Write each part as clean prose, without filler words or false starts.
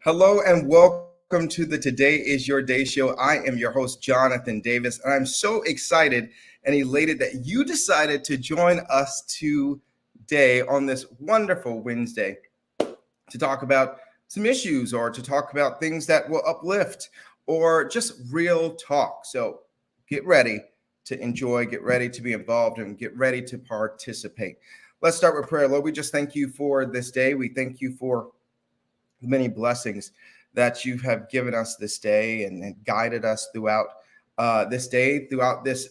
Hello and welcome to the Today is Your Day show. I am your host, Jonathan Davis, and I'm so excited and elated that you decided to join us today on this wonderful Wednesday to talk about some issues or to talk about things that will uplift or just real talk. So get ready to enjoy, get ready to be involved, and get ready to participate. Let's start with prayer. Lord, we just thank you for this day. We thank you for many blessings that you have given us this day and guided us throughout this day, throughout this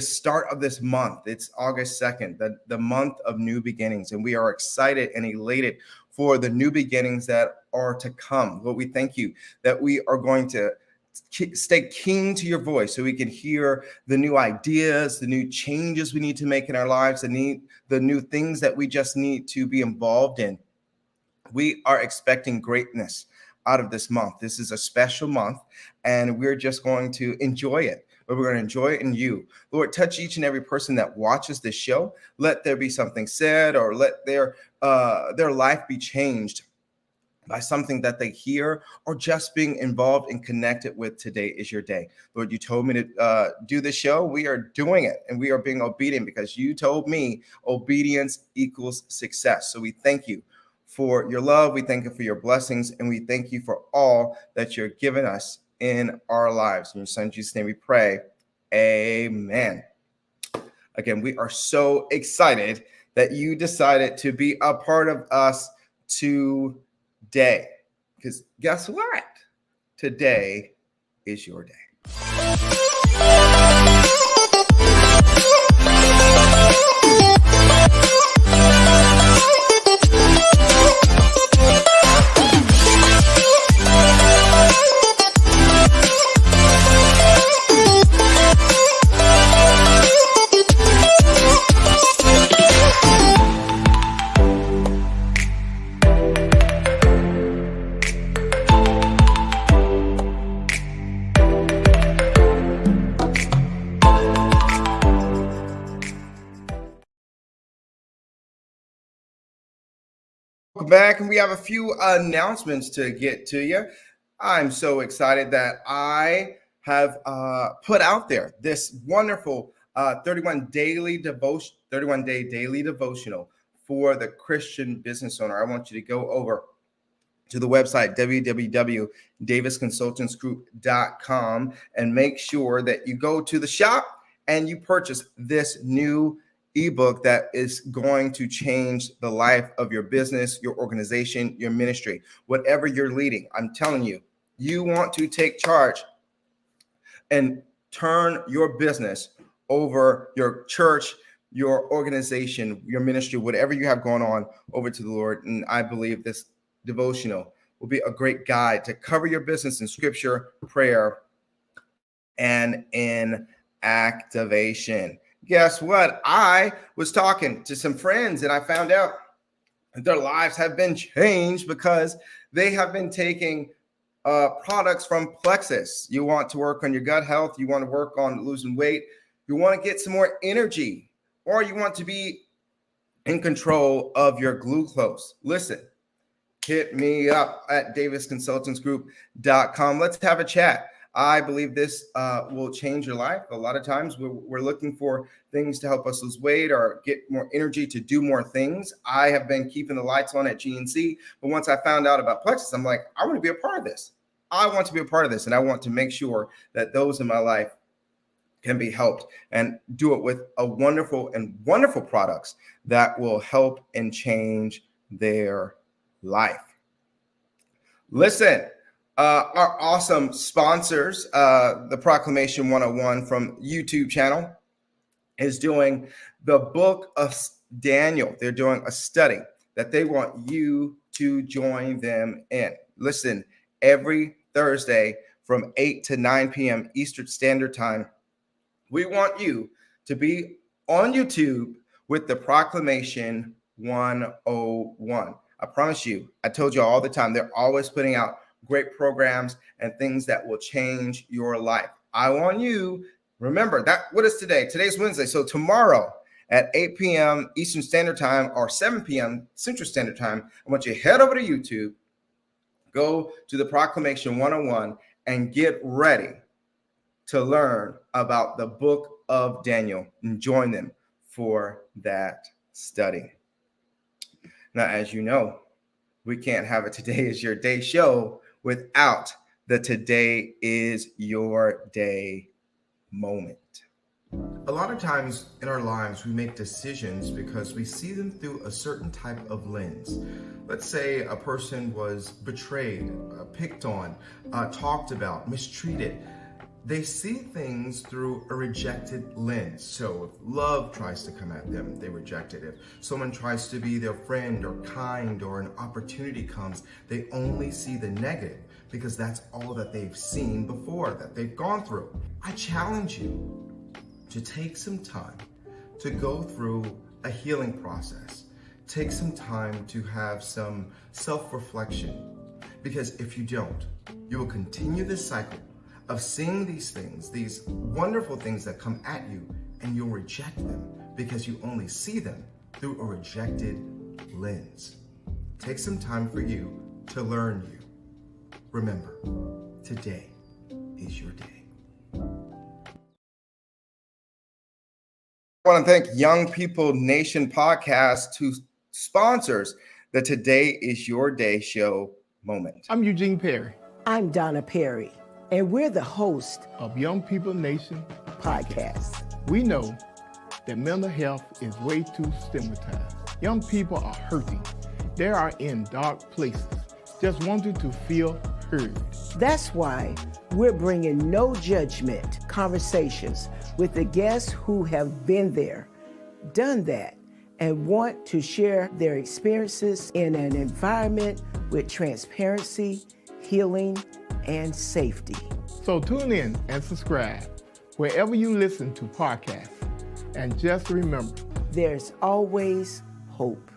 start of this month. It's August 2nd, the month of new beginnings, and we are excited and elated for the new beginnings that are to come. Lord, we thank you that we are going to stay keen to your voice so we can hear the new ideas, the new changes we need to make in our lives, the new things that we just need to be involved in. We are expecting greatness out of this month. This is a special month, and we're just going to enjoy it. But we're going to enjoy it in you. Lord, touch each and every person that watches this show. Let there be something said, or let their life be changed by something that they hear, or just being involved and connected with Today is Your Day. Lord, you told me to do this show. We are doing it, and we are being obedient because you told me obedience equals success. So we thank you for your love. We thank you for your blessings, and we thank you for all that you're giving us in our lives. In your son Jesus' name we pray. Amen. Again, we are so excited that you decided to be a part of us today. Because guess what? Today is your day. Welcome back, and we have a few announcements to get to you. I'm so excited that I have put out there this wonderful 31-day daily devotional for the Christian business owner. I want you to go over to the website www.davisconsultantsgroup.com and make sure that you go to the shop and you purchase this new ebook that is going to change the life of your business, your organization, your ministry, whatever you're leading. I'm telling you, you want to take charge and turn your business over, your church, your organization, your ministry, whatever you have going on, over to the Lord. And I believe this devotional will be a great guide to cover your business in scripture, prayer, and in activation. Guess what? I was talking to some friends and I found out that their lives have been changed because they have been taking products from Plexus. You want to work on your gut health, you want to work on losing weight, you want to get some more energy, or you want to be in control of your glucose. Listen, hit me up at davisconsultantsgroup.com. Let's have a chat. I believe this will change your life. A lot of times we're looking for things to help us lose weight or get more energy to do more things. I have been keeping the lights on at GNC, but once I found out about Plexus, I'm like, I want to be a part of this. I want to be a part of this, and I want to make sure that those in my life can be helped and do it with a wonderful products that will help and change their life. Listen. Our awesome sponsors, the Proclamation 101 from YouTube channel, is doing the book of Daniel. They're doing a study that they want you to join them in. Listen, every Thursday from 8 to 9 p.m. Eastern Standard Time, we want you to be on YouTube with the Proclamation 101. I promise you, I told you all the time, they're always putting out great programs and things that will change your life. I want you, remember that, what is today? Today's Wednesday. So tomorrow at 8 p.m. Eastern Standard Time or 7 p.m. Central Standard Time, I want you to head over to YouTube, Go to the Proclamation 101 and get ready to learn about the book of Daniel and join them for that study. Now, as you know, we can't have a Today is Your Day show without the Today is Your Day moment. A lot of times in our lives, we make decisions because we see them through a certain type of lens. Let's say a person was betrayed, picked on, talked about, mistreated. They see things through a rejected lens. So if love tries to come at them, they reject it. If someone tries to be their friend or kind or an opportunity comes, they only see the negative because that's all that they've seen before, that they've gone through. I challenge you to take some time to go through a healing process. Take some time to have some self-reflection, because if you don't, you will continue this cycle of seeing these things, these wonderful things that come at you, and you'll reject them because you only see them through a rejected lens. Take some time for you to learn you. Remember, today is your day. I want to thank Young People Nation Podcast, who sponsors the Today is Your Day show moment. I'm Eugene Perry. I'm Donna Perry, and we're the host of Young People Nation podcast. We know that mental health is way too stigmatized. Young people are hurting. They are in dark places, just wanting to feel heard. That's why we're bringing no judgment conversations with the guests who have been there, done that, and want to share their experiences in an environment with transparency, healing, and safety. So tune in and subscribe wherever you listen to podcasts. And just remember, there's always hope.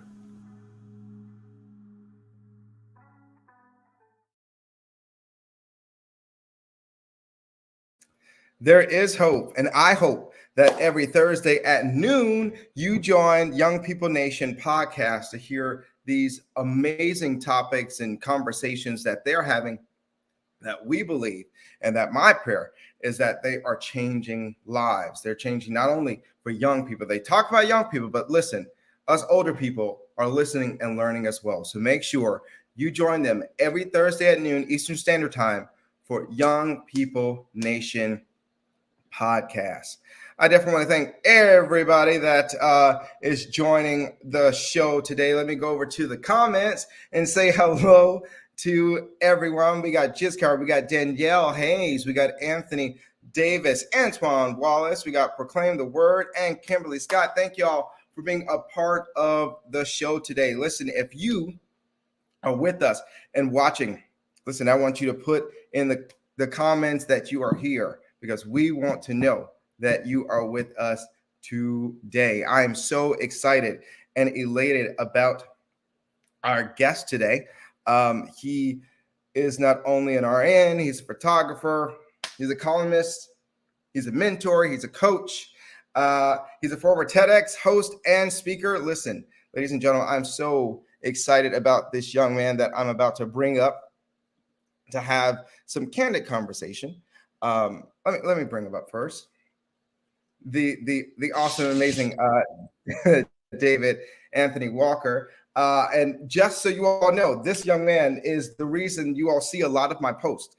There is hope, and I hope that every Thursday at noon, you join Young People Nation podcast to hear these amazing topics and conversations that they're having, that we believe, and that my prayer is that they are changing lives. They're changing not only for young people. They talk about young people, but listen, us older people are listening and learning as well. So make sure you join them every Thursday at noon Eastern Standard Time for Young People Nation podcast. I definitely want to thank everybody that is joining the show today. Let me go over to the comments and say hello to everyone. We got Jiskar, we got Danielle Hayes, we got Anthony Davis, Antoine Wallace, we got Proclaim the Word, and Kimberly Scott. Thank you all for being a part of the show today. Listen, if you are with us and watching, listen, I want you to put in the comments that you are here, because we want to know that you are with us today. I am so excited and elated about our guest today. He is not only an RN, he's a photographer, he's a columnist, he's a mentor, he's a coach, he's a former TEDx host and speaker. Listen, ladies and gentlemen, I'm so excited about this young man that I'm about to bring up to have some candid conversation. Let me bring him up first. The awesome, amazing David Anthony Walker. And just so you all know, this young man is the reason you all see a lot of my posts.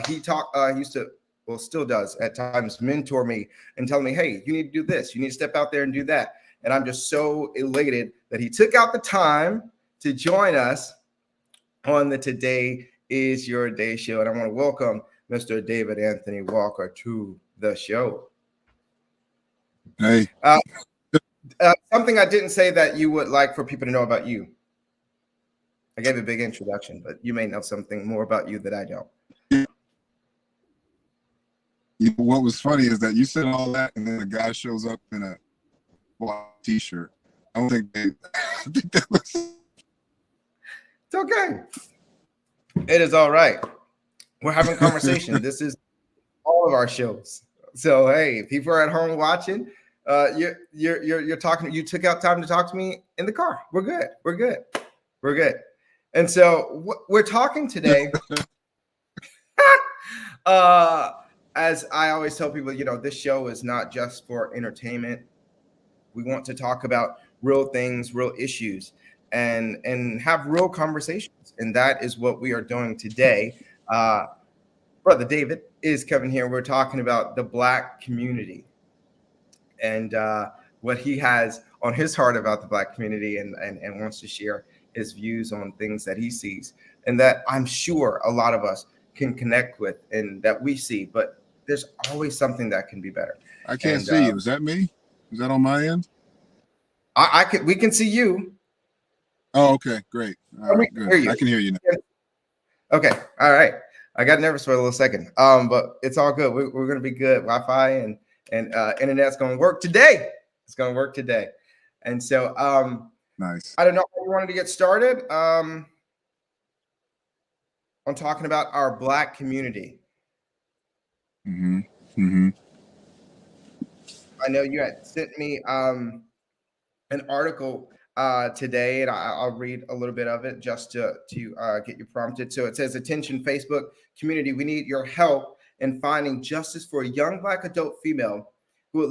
He used to, well, still does at times, mentor me and tell me, hey, you need to do this. You need to step out there and do that. And I'm just so elated that he took out the time to join us on the Today is Your Day show. And I want to welcome Mr. David Anthony Walker to the show. Hey. Something I didn't say that you would like for people to know about you. I gave a big introduction, but you may know something more about you that I don't. What was funny is that you said all that, and then the guy shows up in a black t-shirt. I don't think I think that was. It's okay. It is all right. We're having a conversation. This is all of our shows. So hey, if people are at home watching, you're talking. You took out time to talk to me in the car. We're good. And so we're talking today. As I always tell people, this show is not just for entertainment. We want to talk about real things, real issues, and have real conversations. And that is what we are doing today. Brother David is coming here. We're talking about the Black community and what he has on his heart about the Black community, and wants to share his views on things that he sees and that I'm sure a lot of us can connect with and that we see. But there's always something that can be better. I can't see you. Is that me? Is that on my end? We can see you. Oh, okay, great. All right, good. I can hear you now. Okay, all right. I got nervous for a little second, but it's all good. We're going to be good. Wi-Fi and internet's going to work today. It's going to work today. And so, nice. I don't know if you wanted to get started on talking about our Black community. Mm-hmm. Mm-hmm. I know you had sent me an article today, and I'll read a little bit of it just to get you prompted. So it says, "Attention, Facebook community, we need your help in finding justice for a young Black adult female who was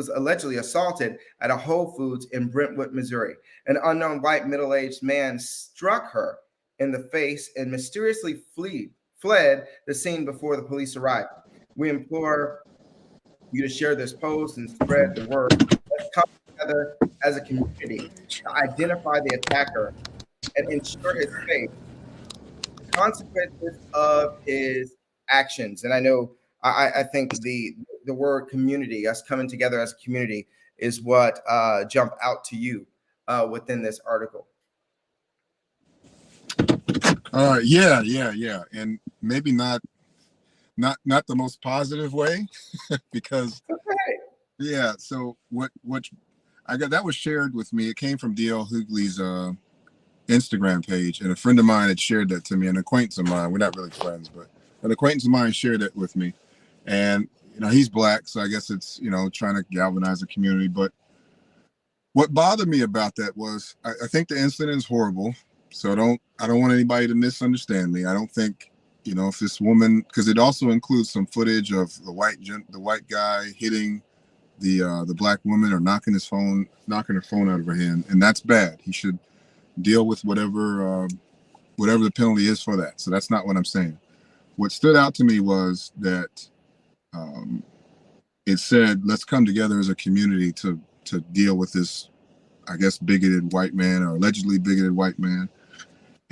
allegedly assaulted at a Whole Foods in Brentwood, Missouri. An unknown white middle-aged man struck her in the face and mysteriously fled the scene before the police arrived. We implore you to share this post and spread the word. Let's come together as a community to identify the attacker and ensure his fate, the consequences of his actions." And I know, I think the word community, us coming together as a community, is what jumped out to you within this article. Yeah, and maybe not the most positive way, because yeah. So what I got, that was shared with me. It came from D.L. Hughley's Instagram page, and a friend of mine had shared that to me. An acquaintance of mine. We're not really friends, but an acquaintance of mine shared it with me. And he's Black, so I guess it's trying to galvanize the community. But what bothered me about that was I think the incident is horrible. So I don't want anybody to misunderstand me. I don't think if this woman, because it also includes some footage of the white guy hitting the Black woman or knocking her phone out of her hand, and that's bad. He should deal with whatever the penalty is for that. So that's not what I'm saying. What stood out to me was that it said, let's come together as a community to deal with this, I guess, bigoted white man, or allegedly bigoted white man.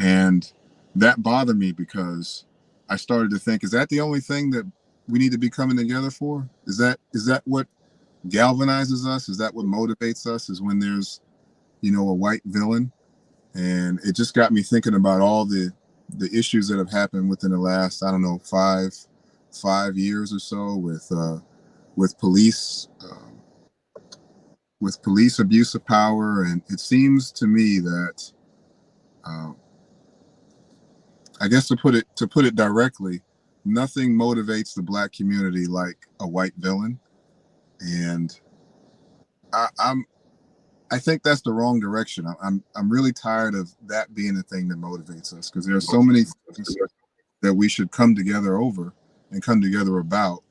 And that bothered me because I started to think, is that the only thing that we need to be coming together for? Is that what galvanizes us? Is that what motivates us, is when there's a white villain? And it just got me thinking about all the issues that have happened within the last, I don't know, five years or so with police abuse of power. And it seems to me that I guess to put it directly, nothing motivates the Black community like a white villain. And I think that's the wrong direction. I'm really tired of that being the thing that motivates us, because there are so many things that we should come together over and come together about.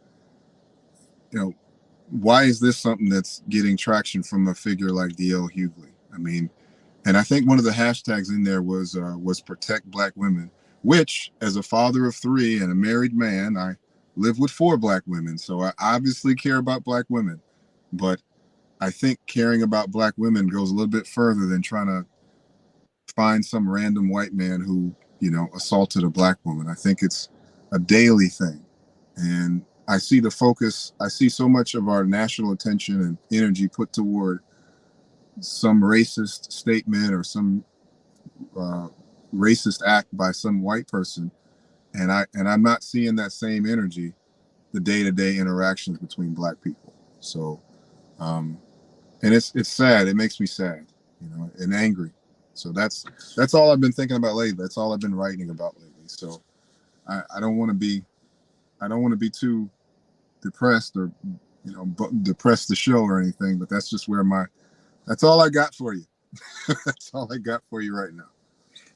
Why is this something that's getting traction from a figure like D.L. Hughley? I mean, and I think one of the hashtags in there was protect Black women, which, as a father of 3 and a married man, I live with 4 Black women. So I obviously care about Black women, but I think caring about Black women goes a little bit further than trying to find some random white man who, assaulted a Black woman. I think it's a daily thing. And I see so much of our national attention and energy put toward some racist statement or some racist act by some white person. And I'm not seeing that same energy, the day-to-day interactions between Black people. So, and it's sad. It makes me sad, and angry. So that's all I've been thinking about lately. That's all I've been writing about lately. So I don't want to be too depressed or, depress the show or anything, but that's just that's all I got for you. That's all I got for you right now.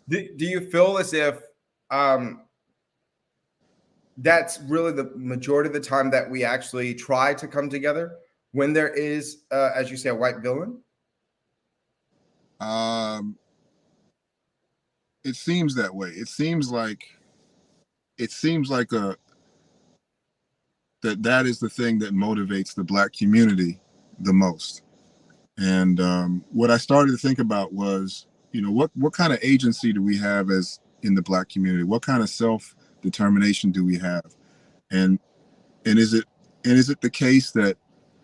Do you feel as if that's really the majority of the time that we actually try to come together when there is, as you say, a white villain? It seems that way. It seems like that is the thing that motivates the Black community the most. And what I started to think about was, what kind of agency do we have as in the Black community? What kind of self-determination do we have? And is it the case that,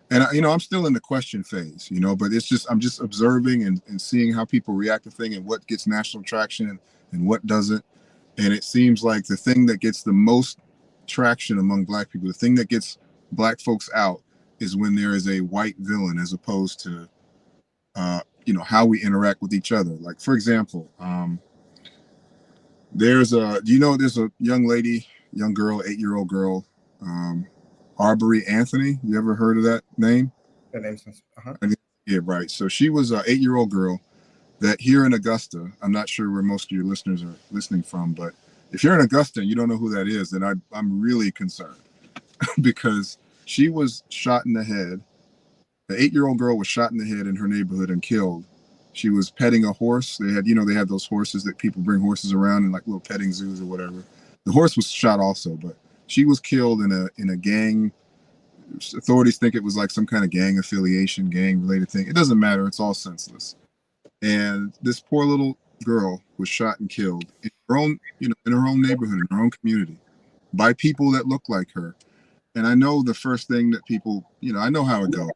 and I'm still in the question phase, but I'm just observing and seeing how people react to things and what gets national traction and what doesn't. And it seems like the thing that gets the most traction among Black people, the thing that gets Black folks out, is when there is a white villain, as opposed to how we interact with each other. Like, for example, there's a young girl, 8-year-old girl, Arbery Anthony. You ever heard of that name? That name's Yeah, right. So she was an 8-year-old girl that here in Augusta, I'm not sure where most of your listeners are listening from, but if you're in Augusta and you don't know who that is, then I'm really concerned because she was shot in the head. The 8-year-old girl was shot in the head in her neighborhood and killed. She was petting a horse. They had those horses that people bring horses around in like little petting zoos or whatever. The horse was shot also, but she was killed in a gang. Authorities think it was like some kind of gang affiliation, gang related thing. It doesn't matter. It's all senseless. And this poor little girl was shot and killed in her own, in her own neighborhood, in her own community, by people that look like her. And I know the first thing that people, I know how it goes.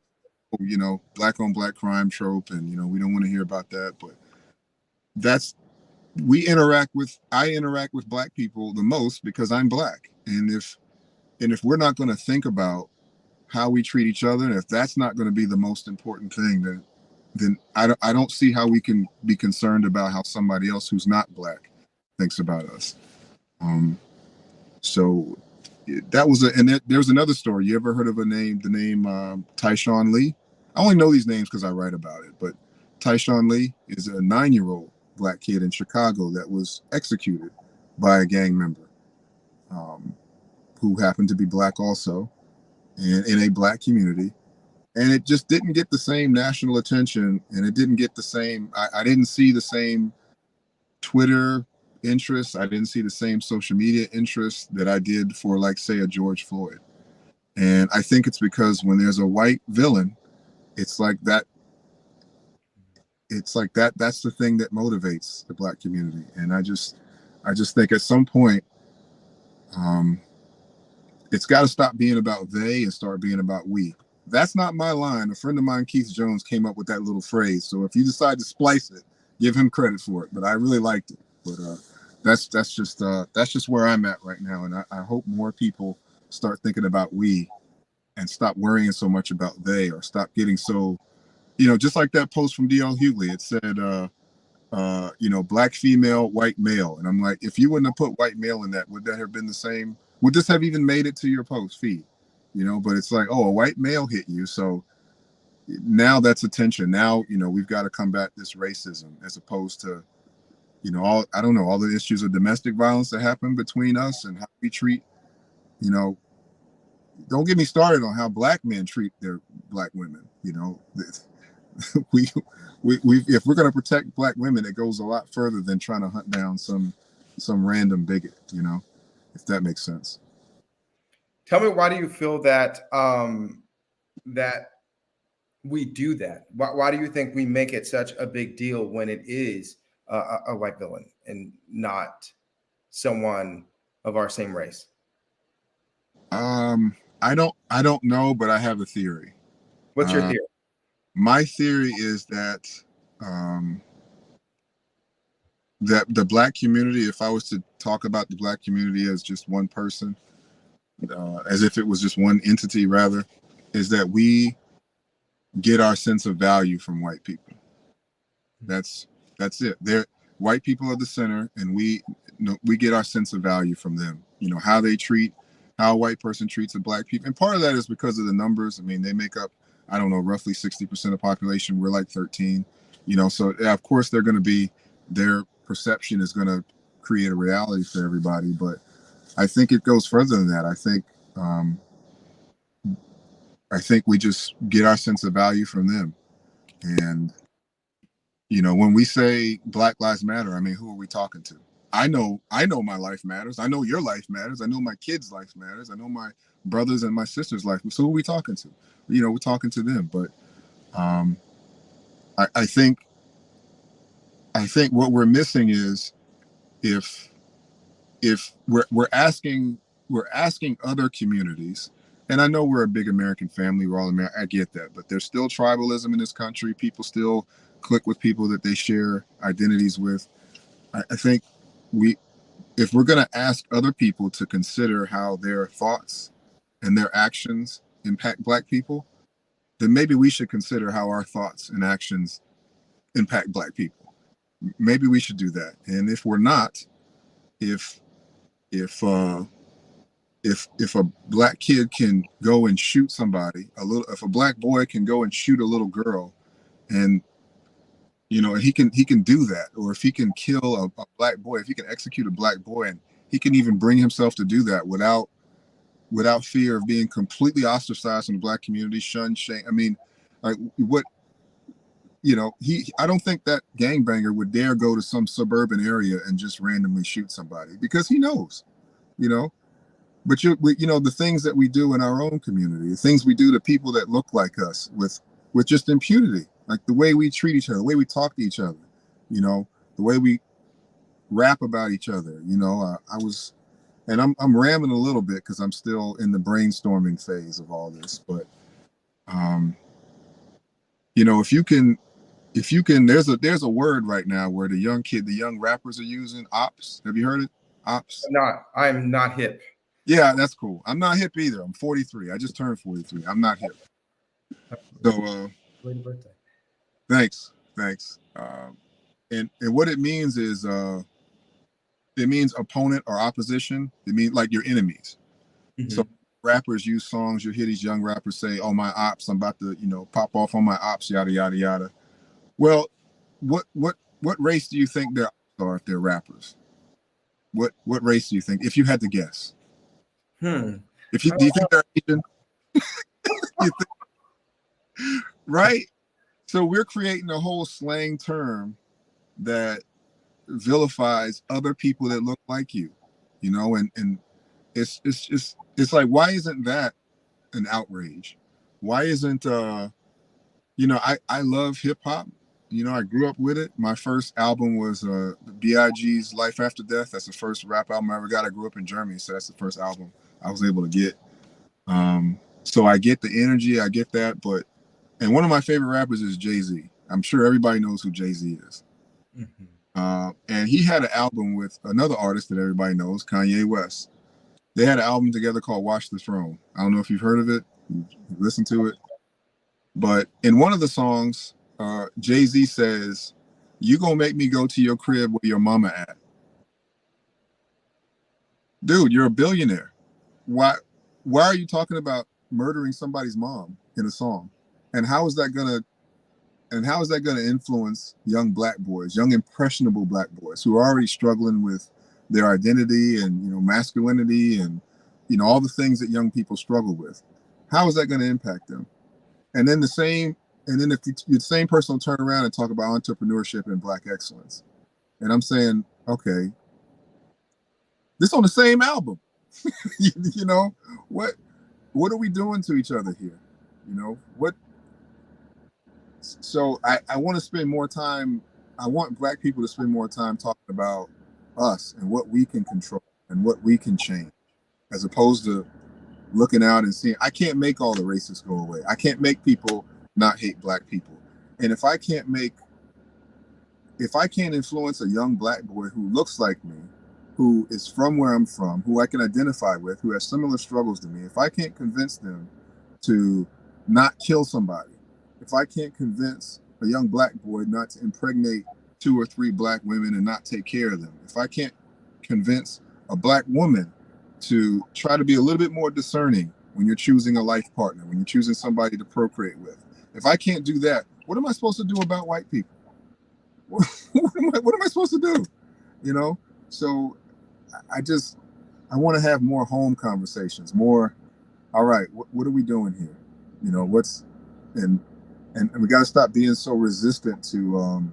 Black on black crime trope, and we don't want to hear about that. But I interact with Black people the most because I'm Black. And if we're not going to think about how we treat each other, and if that's not going to be the most important thing, then I don't see how we can be concerned about how somebody else who's not Black thinks about us. So that was there's another story. You ever heard of the name Tyshawn Lee? I only know these names because I write about it, but Tyshawn Lee is a 9-year-old Black kid in Chicago that was executed by a gang member who happened to be Black also, and in a Black community. And it just didn't get the same national attention, and it didn't get the same, I didn't see the same Twitter interest. I didn't see the same social media interest that I did for, like, say, a George Floyd. And I think it's because when there's a white villain, it's like that. That's the thing that motivates the Black community. And I just think at some point, it's got to stop being about they and start being about we. That's not my line. A friend of mine, Keith Jones, came up with that little phrase. So if you decide to splice it, give him credit for it. But I really liked it. But that's just where I'm at right now. And I hope more people start thinking about we and stop worrying so much about they, or stop getting so, just like that post from D.L. Hughley. It said, Black female, white male. And I'm like, if you wouldn't have put white male in that, would that have been the same? Would this have even made it to your post feed? But it's like, oh, a white male hit you. So now that's attention. Now, we've got to combat this racism, as opposed to, all the issues of domestic violence that happen between us and how we treat, don't get me started on how Black men treat their Black women. We if we're going to protect Black women, it goes a lot further than trying to hunt down some random bigot, if that makes sense. Tell me, why do you feel that that we do that? Why do you think we make it such a big deal when it is a white villain and not someone of our same race? I don't know, but I have a theory. What's your theory? My theory is that that the Black community, if I was to talk about the Black community as just one person, as if it was just one entity rather, is that we get our sense of value from white people. That's it. White people are the center, and we get our sense of value from them. How a white person treats a Black people. And part of that is because of the numbers. I mean, they make up, I don't know, roughly 60% of the population. We're like 13. You know, so yeah, of course they're going to be, their perception is going to create a reality for everybody. But I think it goes further than that. I think we just get our sense of value from them. And, you know, when we say Black Lives Matter, I mean, who are we talking to? I know my life matters. I know your life matters. I know my kids' life matters. I know my brothers and my sisters' life. So who are we talking to? You know, we're talking to them. But I think what we're missing is, if we're asking other communities, and I know we're a big American family, we're all American, I get that, but there's still tribalism in this country. People still click with people that they share identities with. I think if we're going to ask other people to consider how their thoughts and their actions impact Black people, then maybe we should consider how our thoughts and actions impact Black people. Maybe we should do that. And if we're not, if a Black kid can go and shoot somebody, if a Black boy can go and shoot a little girl, and you know, and he can do that, or if he can kill a Black boy, if he can execute a Black boy, and he can even bring himself to do that without fear of being completely ostracized in the Black community, shunned, shame. I mean, like, what, you know, I don't think that gangbanger would dare go to some suburban area and just randomly shoot somebody, because he knows, you know. But you know, the things that we do in our own community, the things we do to people that look like us with just impunity, like the way we treat each other, the way we talk to each other, you know, the way we rap about each other. You know, I'm rambling a little bit because I'm still in the brainstorming phase of all this. But, you know, if you can, there's a word right now where the young rappers are using, ops. Have you heard it? Ops. I'm not hip. Yeah, that's cool. I'm not hip either. I'm 43. I just turned 43. I'm not hip. So, Late birthday. Thanks. And what it means is, it means opponent or opposition. It means like your enemies. Mm-hmm. So rappers use songs. You hear these young rappers say, "Oh, my ops, I'm about to, you know, pop off on my ops, yada yada yada." Well, what race do you think they are if they're rappers? What race do you think, if you had to guess? Do you think they're Asian? Right? So we're creating a whole slang term that vilifies other people that look like you, you know, and it's like, why isn't that an outrage? Why isn't you know, I love hip hop. You know, I grew up with it. My first album was B.I.G.'s Life After Death. That's the first rap album I ever got. I grew up in Germany, so that's the first album I was able to get. So I get the energy, I get that, and one of my favorite rappers is Jay-Z. I'm sure everybody knows who Jay-Z is. Mm-hmm. And he had an album with another artist that everybody knows, Kanye West. They had an album together called Watch the Throne. I don't know if you've heard of it, you've listened to it. But in one of the songs, Jay-Z says, "You gonna make me go to your crib where your mama at." Dude, you're a billionaire. Why are you talking about murdering somebody's mom in a song? And how is that gonna influence young Black boys, young impressionable Black boys who are already struggling with their identity and, you know, masculinity and, you know, all the things that young people struggle with? How is that going to impact them? And then if the same person will turn around and talk about entrepreneurship and Black excellence, and I'm saying, okay, this on the same album. You know, what are we doing to each other here? You know, what? So I want to spend more time. I want Black people to spend more time talking about us and what we can control and what we can change, as opposed to looking out and seeing, I can't make all the racists go away. I can't make people not hate Black people. And if I can't influence a young Black boy who looks like me, who is from where I'm from, who I can identify with, who has similar struggles to me, if I can't convince them to not kill somebody, if I can't convince a young Black boy not to impregnate 2 or 3 Black women and not take care of them, if I can't convince a Black woman to try to be a little bit more discerning when you're choosing a life partner, when you're choosing somebody to procreate with, if I can't do that, what am I supposed to do about white people? what am I supposed to do? You know? So I want to have more home conversations, more, all right, what are we doing here? You know, and we got to stop being so resistant to,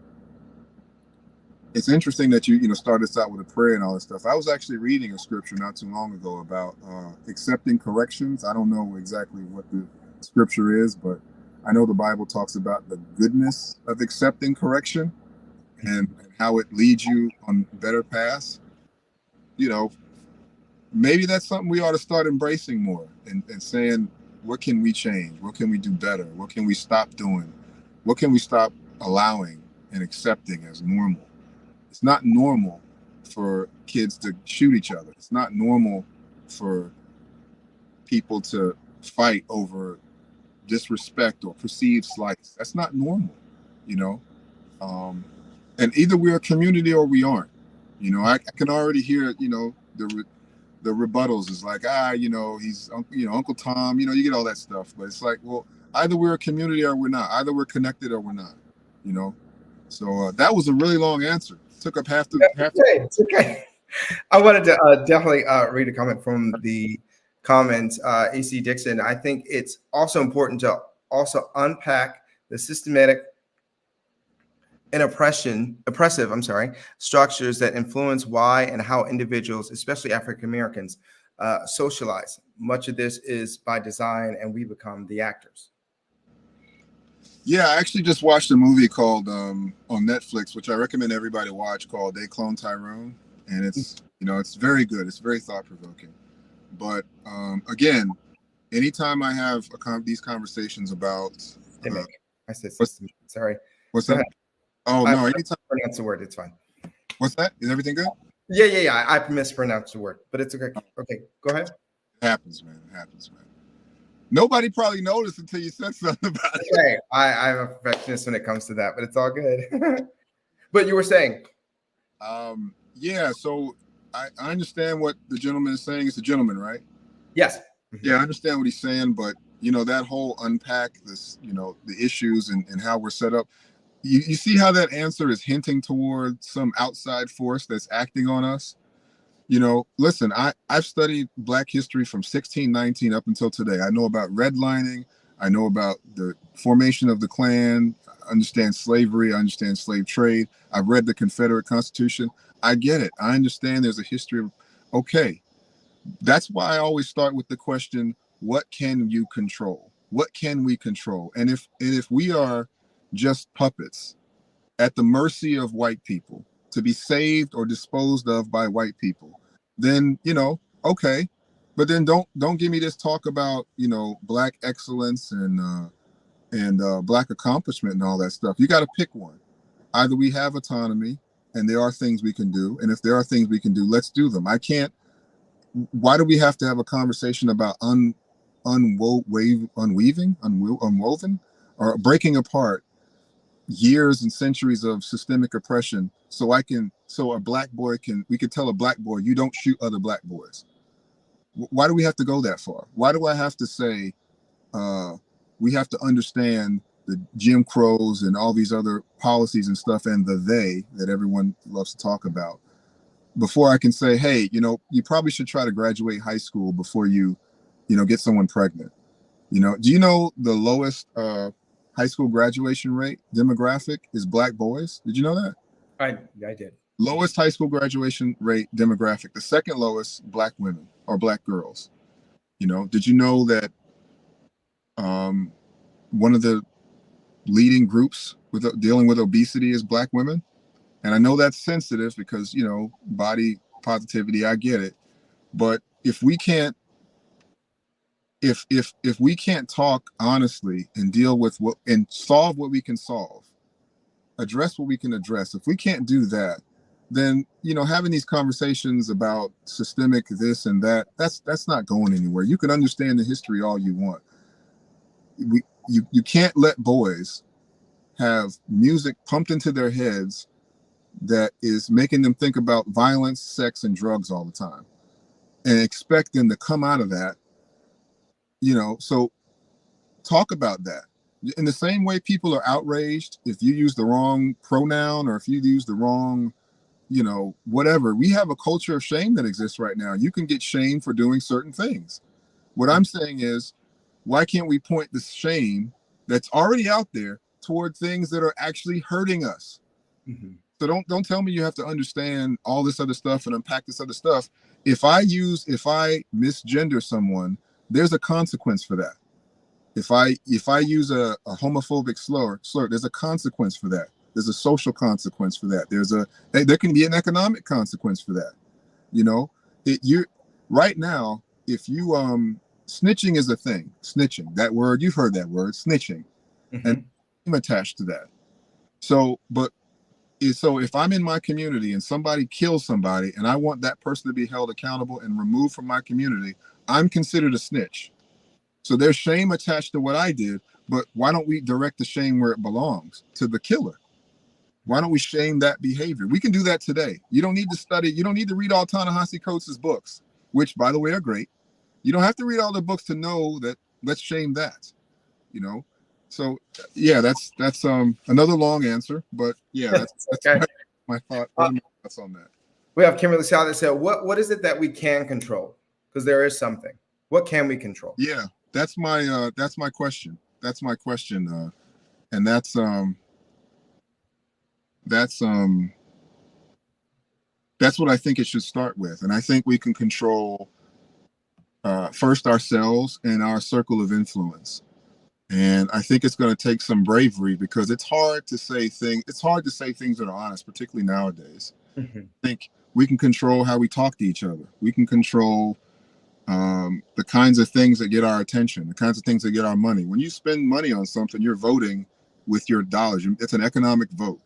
it's interesting that you started this out with a prayer and all this stuff. I was actually reading a scripture not too long ago about accepting corrections. I don't know exactly what the scripture is, but I know the Bible talks about the goodness of accepting correction and how it leads you on better paths. You know, maybe that's something we ought to start embracing more and saying, what can we change? What can we do better? What can we stop doing? What can we stop allowing and accepting as normal? It's not normal for kids to shoot each other. It's not normal for people to fight over disrespect or perceived slights. That's not normal, you know? And either we're a community or we aren't. You know, I can already hear, the rebuttals is like, he's, Uncle Tom, you get all that stuff. But it's like, well, either we're a community or we're not. Either we're connected or we're not, you know? So that was a really long answer. Took up half the. It's okay. I wanted to definitely read a comment from the comments. AC Dixon, I think it's also important to also unpack the systematic and oppressive structures that influence why and how individuals, especially African Americans, socialize. Much of this is by design, and we become the actors. Yeah, I actually just watched a movie called on Netflix, which I recommend everybody watch, called They Clone Tyrone, and it's very good. It's very thought provoking. But again, anytime I have these conversations about I said systemic. Sorry. What's that? Oh no! Anytime I pronounce the word, it's fine. What's that? Is everything good? Yeah. I mispronounced the word, but it's okay. Okay, go ahead. It happens, man. Nobody probably noticed until you said something about it. Okay, I'm a perfectionist when it comes to that, but it's all good. But you were saying, yeah. So I understand what the gentleman is saying. It's a gentleman, right? Yes. Yeah, I understand what he's saying, but that whole unpack this, the issues and how we're set up. You see how that answer is hinting toward some outside force that's acting on us? Listen, I've studied Black history from 1619 up until today. I know about redlining. I know about the formation of the Klan. I understand slavery. I understand slave trade. I've read the Confederate Constitution. I get it. I understand there's a history of, okay. That's why I always start with the question, what can you control? What can we control? And if we are just puppets at the mercy of white people to be saved or disposed of by white people, then okay, but then don't give me this talk about Black excellence and Black accomplishment and all that stuff. You got to pick one. Either we have autonomy and there are things we can do, and if there are things we can do, let's do them. Why do we have to have a conversation about unwoven or breaking apart years and centuries of systemic oppression so a Black boy we could tell a Black boy, you don't shoot other Black boys? Why do we have to go that far? Why do I have to say we have to understand the Jim Crows and all these other policies and stuff and the they that everyone loves to talk about before I can say, hey, you probably should try to graduate high school before you get someone pregnant? Do you know the lowest high school graduation rate demographic is Black boys? Did you know that? I did. Lowest high school graduation rate demographic. The second lowest, Black women or Black girls. Did you know that one of the leading groups dealing with obesity is Black women? And I know that's sensitive because, body positivity, I get it. But if we can't if we can't talk honestly and deal with and solve what we can solve, address what we can address, if we can't do that, then having these conversations about systemic this and that, that's not going anywhere. You can understand the history all you want. You can't let boys have music pumped into their heads that is making them think about violence, sex, and drugs all the time and expect them to come out of that. So talk about that. In the same way people are outraged if you use the wrong pronoun or if you use the wrong, whatever. We have a culture of shame that exists right now. You can get shamed for doing certain things. What I'm saying is, why can't we point the shame that's already out there toward things that are actually hurting us? Mm-hmm. So don't tell me you have to understand all this other stuff and unpack this other stuff. If I misgender someone, there's a consequence for that. If I use a homophobic slur, there's a consequence for that. There's a social consequence for that. There can be an economic consequence for that. Right now, if you snitching is a thing. Snitching, that word, you've heard that word, snitching, mm-hmm. and I'm attached to that. So if I'm in my community and somebody kills somebody and I want that person to be held accountable and removed from my community, I'm considered a snitch. So there's shame attached to what I did, but why don't we direct the shame where it belongs, to the killer? Why don't we shame that behavior? We can do that today. You don't need to study. You don't need to read all Ta-Nehisi Coates' books, which, by the way, are great. You don't have to read all the books to know that let's shame that, So, yeah, that's another long answer, but yeah, that's okay. my thoughts on that. We have Kimberly Scott that said, what is it that we can control? Because there is something. What can we control? Yeah. That's my question. That's my question. And that's what I think it should start with. And I think we can control first ourselves and our circle of influence. And I think it's going to take some bravery because it's hard to say things that are honest, particularly nowadays. Mm-hmm. I think we can control how we talk to each other. We can control the kinds of things that get our attention, the kinds of things that get our money. When you spend money on something, you're voting with your dollars. It's an economic vote.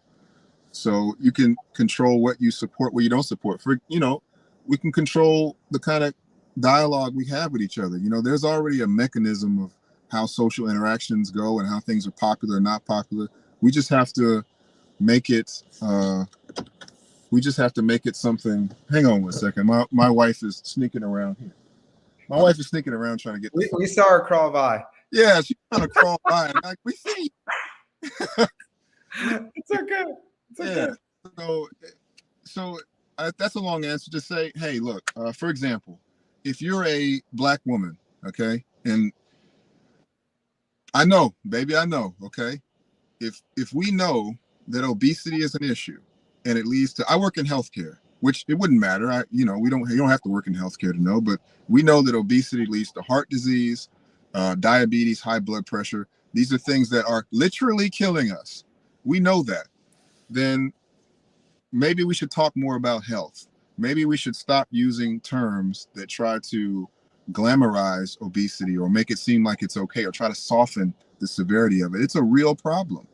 So you can control what you support, what you don't support. We can control the kind of dialogue we have with each other. There's already a mechanism of how social interactions go and how things are popular or not popular. We just have to make it something. Hang on one second. My wife is sneaking around here. My wife is sneaking around trying to get. We saw her crawl by. Yeah, she's trying to crawl by, and we see. It's okay. Yeah. So that's a long answer to say, hey, look. For example, if you're a Black woman, okay, and I know, baby, okay, if we know that obesity is an issue, and it leads to, I work in healthcare, which it wouldn't matter. You don't have to work in healthcare to know, but we know that obesity leads to heart disease, diabetes, high blood pressure. These are things that are literally killing us. We know that. Then maybe we should talk more about health. Maybe we should stop using terms that try to glamorize obesity or make it seem like it's okay or try to soften the severity of it. It's a real problem.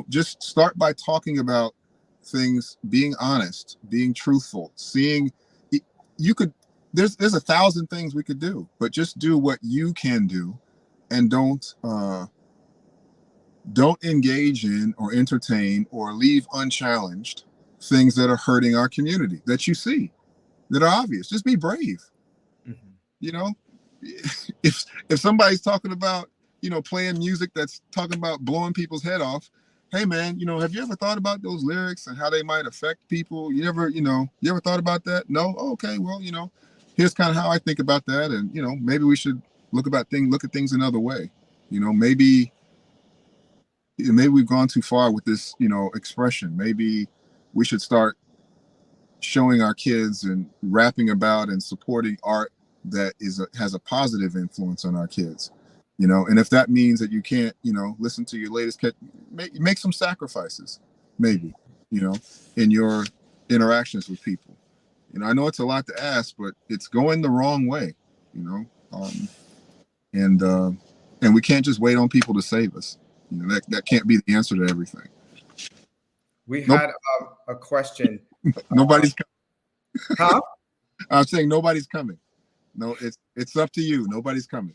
Just start by talking about things, being honest, being truthful, there's 1,000 things we could do, but just do what you can do and don't engage in or entertain or leave unchallenged things that are hurting our community that you see that are obvious. Just be brave. Mm-hmm. If somebody's talking about, playing music that's talking about blowing people's head off, hey man, have you ever thought about those lyrics and how they might affect people? You ever thought about that? No? Oh, okay. Well, here's kind of how I think about that. And, maybe we should look at things another way. Maybe we've gone too far with this, expression. Maybe we should start showing our kids and rapping about and supporting art that has a positive influence on our kids. And if that means that you can't, listen to your latest make some sacrifices, maybe, in your interactions with people. I know it's a lot to ask, but it's going the wrong way, and we can't just wait on people to save us. That can't be the answer to everything. We had a question. Nobody's coming. Huh? I'm saying nobody's coming. No, it's up to you. Nobody's coming.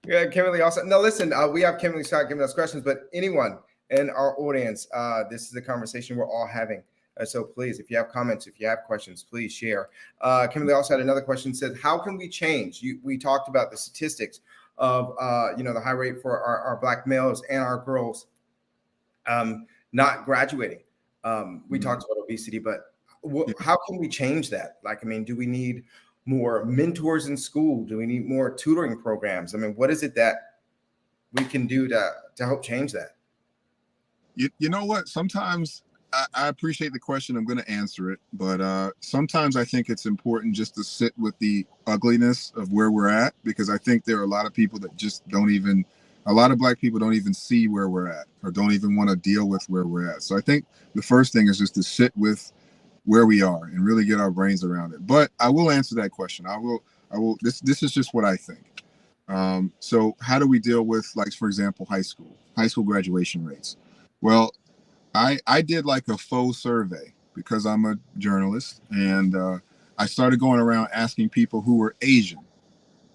Yeah, Kimberly also. No, listen, we have Kimberly Scott giving us questions, but anyone in our audience, this is a conversation we're all having. So please, if you have comments, if you have questions, please share. Kimberly also had another question, said, how can we change? We talked about the statistics of the high rate for our Black males and our girls not graduating. We talked about obesity, but how can we change that? Like, I mean, do we need more mentors in school? Do we need more tutoring programs? I mean, what is it that we can do to help change that? You know what? Sometimes I appreciate the question. I'm going to answer it, but sometimes I think it's important just to sit with the ugliness of where we're at, because I think there are a lot of people that just a lot of Black people don't even see where we're at, or don't even want to deal with where we're at. So I think the first thing is just to sit with where we are and really get our brains around it. But I will answer that question. I will. This is just what I think. So how do we deal with, like, for example, high school graduation rates? Well, I did like a faux survey because I'm a journalist, and I started going around asking people who were Asian,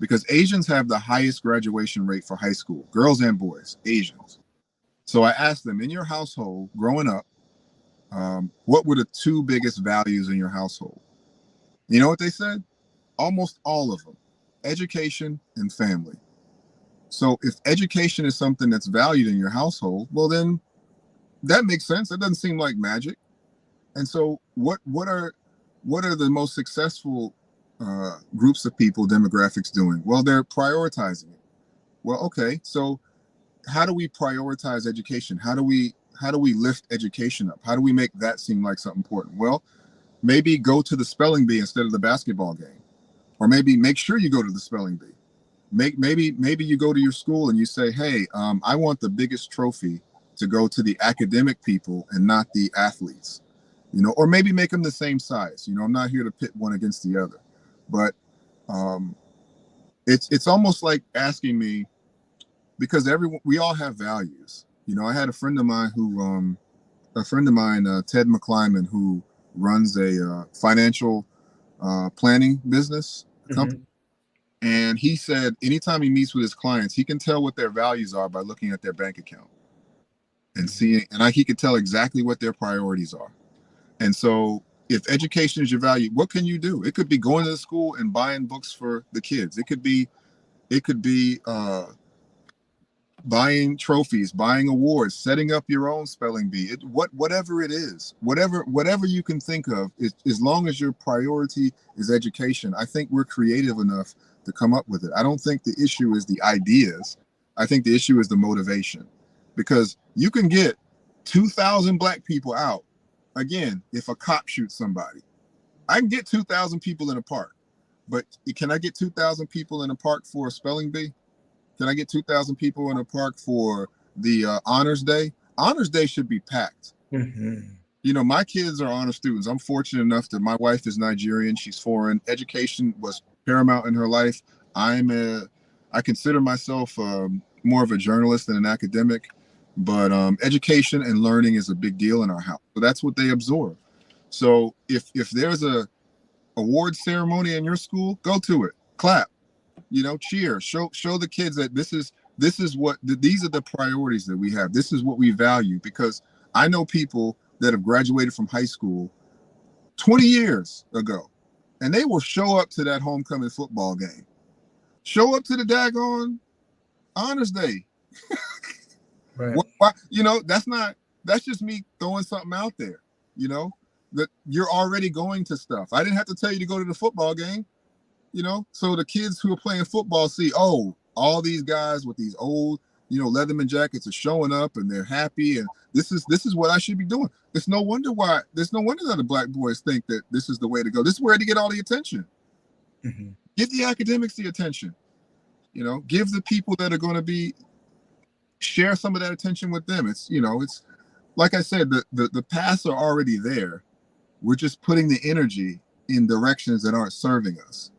because Asians have the highest graduation rate for high school, girls and boys, Asians. So I asked them, in your household growing up, what were the two biggest values in your household? You know what they said? Almost all of them: education and family. So if education is something that's valued in your household, well, then that makes sense. That doesn't seem like magic. And so what are the most successful groups of people, demographics, doing? Well, they're prioritizing it. Well, okay, so how do we prioritize education? How do we lift education up? How do we make that seem like something important? Well, maybe go to the spelling bee instead of the basketball game, or maybe make sure you go to the spelling bee. Maybe you go to your school and you say, hey, I want the biggest trophy to go to the academic people and not the athletes, or maybe make them the same size. I'm not here to pit one against the other, but it's almost like asking me, because we all have values. I had a friend of mine, Ted McClyman, who runs a financial planning business company. And he said anytime he meets with his clients, he can tell what their values are by looking at their bank account and seeing, and he could tell exactly what their priorities are. And so if education is your value, what can you do? It could be going to the school and buying books for the kids. It could be buying trophies, buying awards, setting up your own spelling bee. Whatever it is, whatever you can think of, as long as your priority is education, I think we're creative enough to come up with it. I don't think the issue is the ideas. I think the issue is the motivation, because you can get 2,000 Black people out. Again, if a cop shoots somebody, I can get 2,000 people in a park, but can I get 2,000 people in a park for a spelling bee? Can I get 2,000 people in a park for the honors day? Honors day should be packed. My kids are honor students. I'm fortunate enough that my wife is Nigerian. She's foreign. Education was paramount in her life. I consider myself more of a journalist than an academic, but education and learning is a big deal in our house. So that's what they absorb. So if there's a award ceremony in your school, go to it, clap, cheer, show the kids that these are the priorities that we have. This is what we value, because I know people that have graduated from high school 20 years ago, and they will show up to that homecoming football game, show up to the daggone honors day. Right. Why, that's just me throwing something out there, that you're already going to stuff. I didn't have to tell you to go to the football game, so the kids who are playing football see, oh, all these guys with these old, Leatherman jackets are showing up and they're happy. And this is what I should be doing. There's no wonder that the Black boys think that this is the way to go. This is where to get all the attention. Give the academics the attention, give the people that are going to share some of that attention with them. It's like I said, the paths are already there. We're just putting the energy in directions that aren't serving us.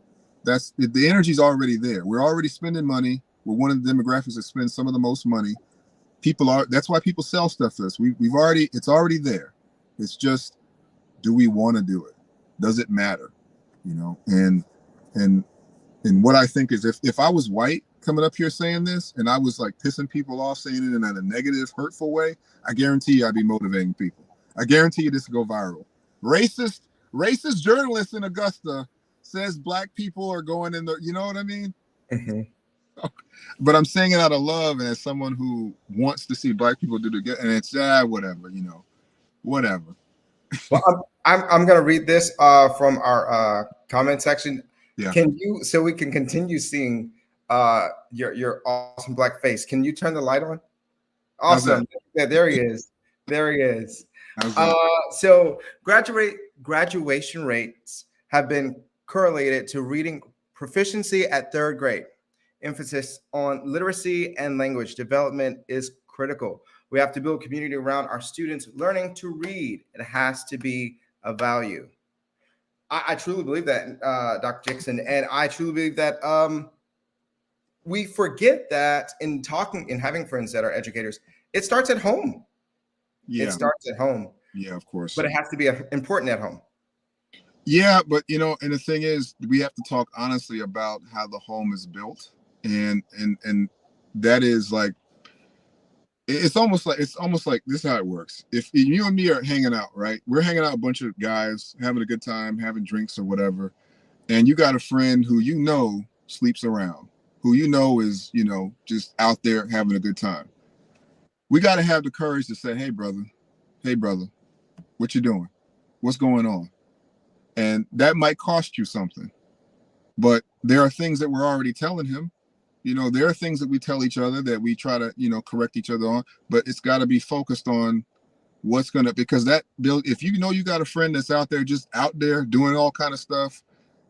The energy's already there. We're already spending money. We're one of the demographics that spends some of the most money. That's why people sell stuff to us. It's already there. It's just, do we want to do it? Does it matter? And what I think is, if I was white coming up here saying this, and I was like pissing people off, saying it in a negative, hurtful way, I guarantee you I'd be motivating people. I guarantee you this will go viral. Racist journalist in Augusta says Black people are going in the, you know what I mean? But I'm saying it out of love and as someone who wants to see Black people do together. And it's whatever, whatever. Well, I'm going to read this from our comment section. Yeah. So we can continue seeing your awesome Black face. Can you turn the light on? Awesome. Yeah, there he is. There he is. So graduation rates have been correlated to reading proficiency at 3rd grade. Emphasis on literacy and language development is critical. We have to build community around our students learning to read. It has to be a value. I truly believe that, Dr. Dixon, and I truly believe that we forget that in talking and having friends that are educators, it starts at home. Yeah. It starts at home. Yeah, of course. But it has to be important at home. Yeah, but and the thing is, we have to talk honestly about how the home is built, and that is like, it's almost like this is how it works. If you and me are hanging out, right? We're hanging out, a bunch of guys having a good time, having drinks or whatever, and you got a friend who sleeps around, who is just out there having a good time. We got to have the courage to say, hey brother, what you doing? What's going on? And that might cost you something, but there are things that we're already telling him. There are things that we tell each other that we try to, correct each other on, but it's got to be focused on because that build, if you got a friend that's out there, just out there doing all kind of stuff,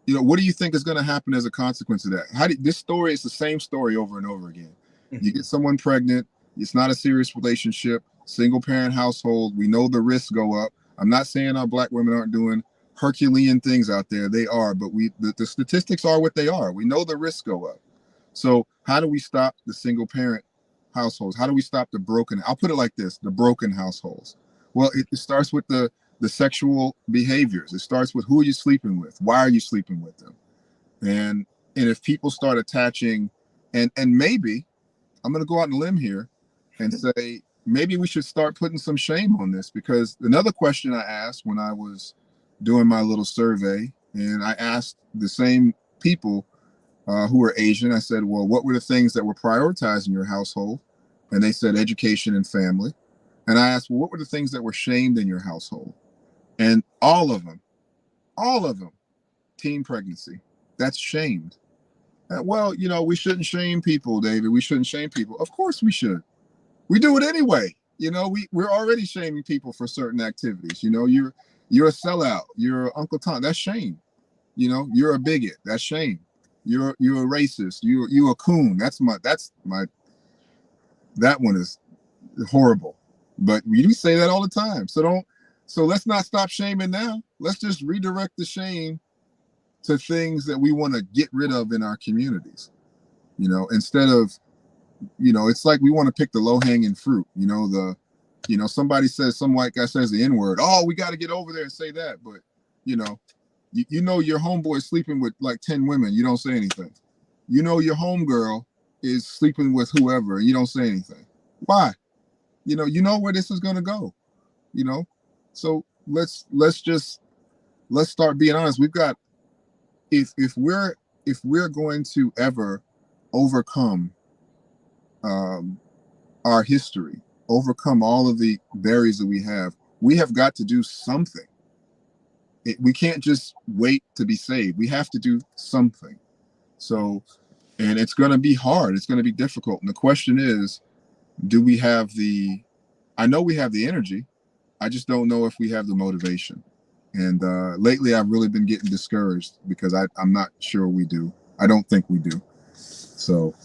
what do you think is going to happen as a consequence of that? This story is the same story over and over again. Mm-hmm. You get someone pregnant. It's not a serious relationship, single parent household. We know the risks go up. I'm not saying our Black women aren't doing Herculean things out there. They are, but the statistics are what they are. We know the risks go up. So how do we stop the single parent households? How do we stop the broken? I'll put it like this, the broken households. Well, it starts with the sexual behaviors. It starts with who are you sleeping with? Why are you sleeping with them? And if people start attaching, and maybe, I'm going to go out on a limb here and say, maybe we should start putting some shame on this, because another question I asked when I was doing my little survey, and I asked the same people who are Asian, I said, well, what were the things that were prioritized in your household? And they said education and family. And I asked, well, what were the things that were shamed in your household? And all of them, teen pregnancy, that's shamed. Well, we shouldn't shame people, David. We shouldn't shame people. Of course we should. We do it anyway. We're already shaming people for certain activities. You're a sellout. You're Uncle Tom. That's shame. You're a bigot. That's shame. You're a racist. You're a coon. That one is horrible. But we say that all the time. So let's not stop shaming now. Let's just redirect the shame to things that we want to get rid of in our communities. Instead of, it's like we want to pick the low-hanging fruit. Somebody says, some white guy says the N-word. Oh, we got to get over there and say that. But your homeboy sleeping with like 10 women, you don't say anything. Your homegirl is sleeping with whoever, and you don't say anything. Why? Where this is going to go. So let's start being honest. We've got, if we're going to ever overcome our history, overcome all of the barriers that we have got to do something. We can't just wait to be saved. We have to do something. So, and it's going to be hard. It's going to be difficult. And the question is, do we have I know we have the energy. I just don't know if we have the motivation. And lately I've really been getting discouraged because I'm not sure we do. I don't think we do. So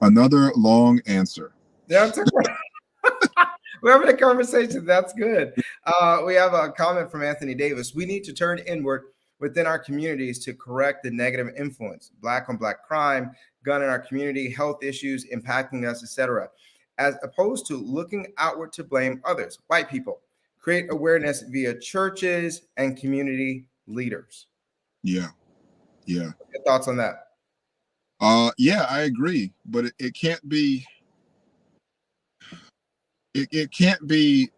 another long answer. Yeah, it's okay. We're having a conversation. That's good. We have a comment from Anthony Davis. We need to turn inward within our communities to correct the negative influence, Black on Black crime, gun in our community, health issues impacting us, etc., as opposed to looking outward to blame others, white people. Create awareness via churches and community leaders. Yeah. Your thoughts on that? Yeah, I agree. But it can't be. It can't be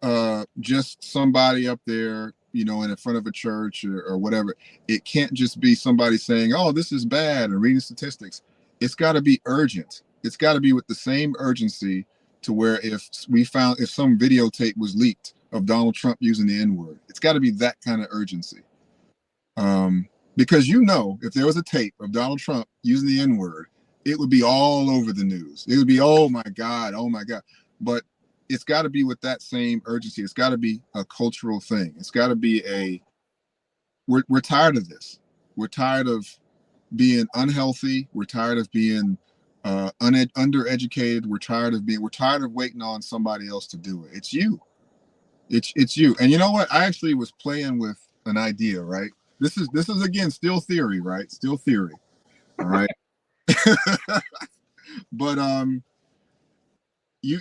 just somebody up there, in front of a church or whatever. It can't just be somebody saying, "Oh, this is bad," and reading statistics. it's got to be urgent. It's got to be with the same urgency to where if some videotape was leaked of Donald Trump using the N-word, it's got to be that kind of urgency. Because if there was a tape of Donald Trump using the N-word, it would be all over the news. It would be, oh my God. But it's got to be with that same urgency. It's got to be a cultural thing. It's got to be we're tired of this. We're tired of being unhealthy. We're tired of being undereducated. We're tired of waiting on somebody else to do it. It's you. It's you. And you know what? I actually was playing with an idea, right? This is again still theory, right? Still theory. All right. But there